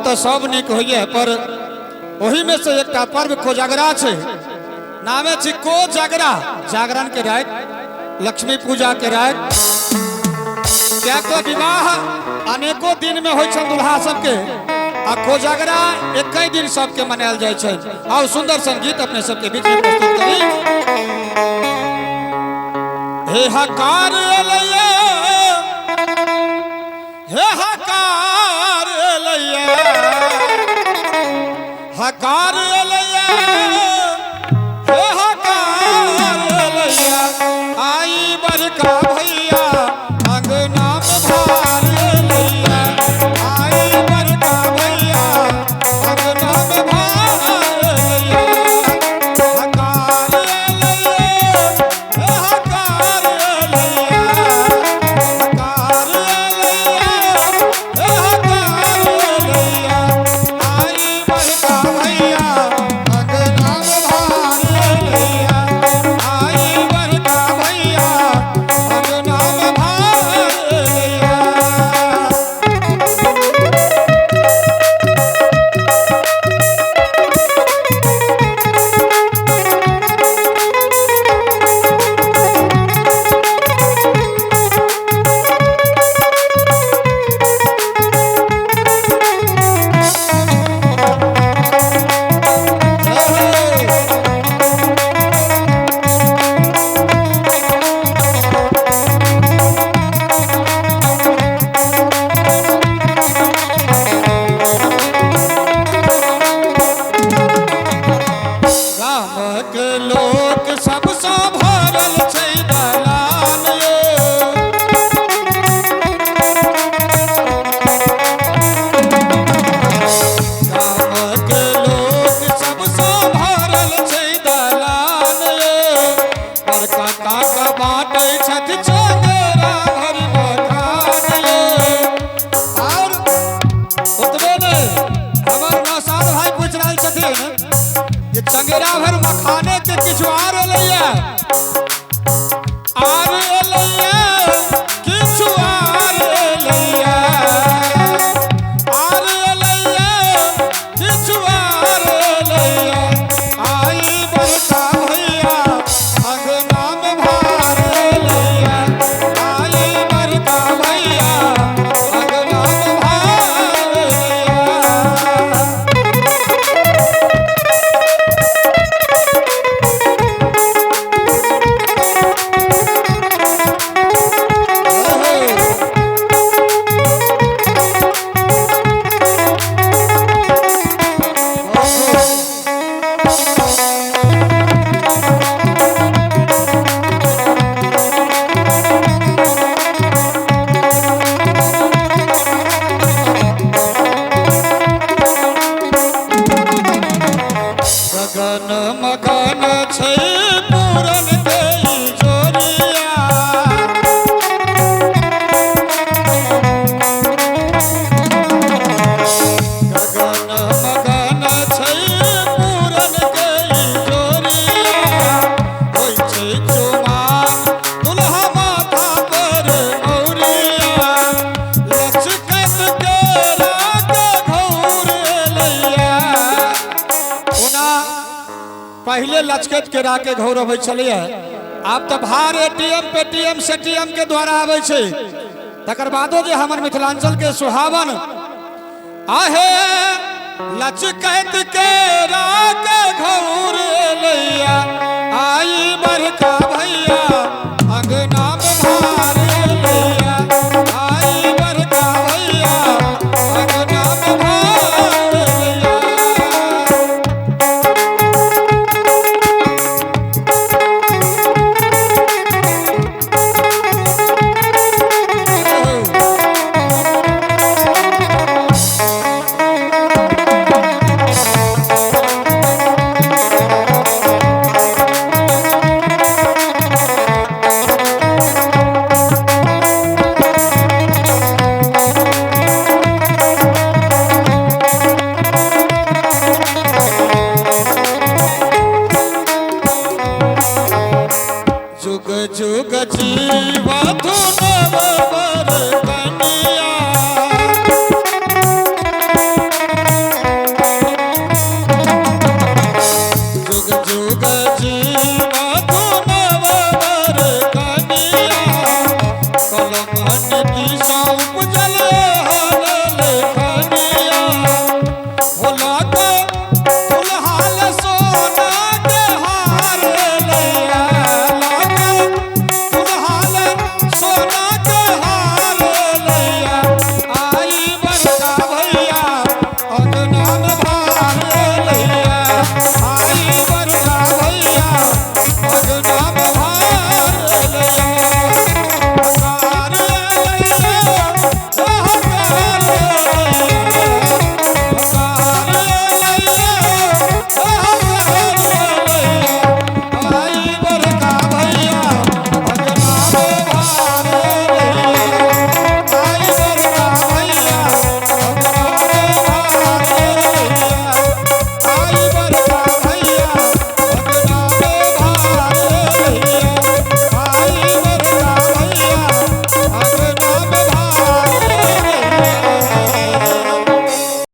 तो सब निक होइए पर वही में से एक पर्व कोजागरा छे नामे छी कोजागरा जागरण के रात लक्ष्मी पूजा के रात क्या को विवाह अनेको दिन में होय छ दुल्हा सबके आ कोजागरा एक ही दिन सबके मनायल जाय छै। और सुंदर संगीत अपने सबके बीच में प्रस्तुत करी। हे हकार लैया हे हकार लैया हकार लैया हे हकार लैया आई बरका भैया अंगना में भार लैया आई बरका भैया अंगना में भार लैया हकार लैया हे हकार लैया हकार लैया हे हकार लैया आई बरका भैया अंगना में भार लैया आई बरका भैया अंगना में भार लैया। गामक लोक सबसँ भरल छै दलान यो गामक लोक सबसँ भरल छै दलान यो बड़का काका बाँटै छथि चंगेरा भरि मखान यो। और ओतबे नहि हमर नौसाद भाई पूछ रहल छथिन ये चंगेरा भर मखाने के किछु आर लैया किछु आर लैया किछु आर लैया आई बरका भैया अंगना में भार लैया आई बरका भैया अंगना में भार लैया। गगन मगन छै पूरन देई जोरिया गगन मगन छै पूरन देई जोरिया होय छै चुमार दुल्हा माथा पर मौरिया लचकत केरा के घौर लैया। ओना पहले लचकत केरा के घौर अबै छलैया आब तो भार एटीएम पेटीएम सेटीएम के द्वारा आबै छै। तकर बादो जे हमर मिथिलांचल के सुहावन आहे लचकत केरा के घौर लैया आई बरका भैया अंगना में भार लैया आई बरका भैया अंगना में भार लैया। अंगना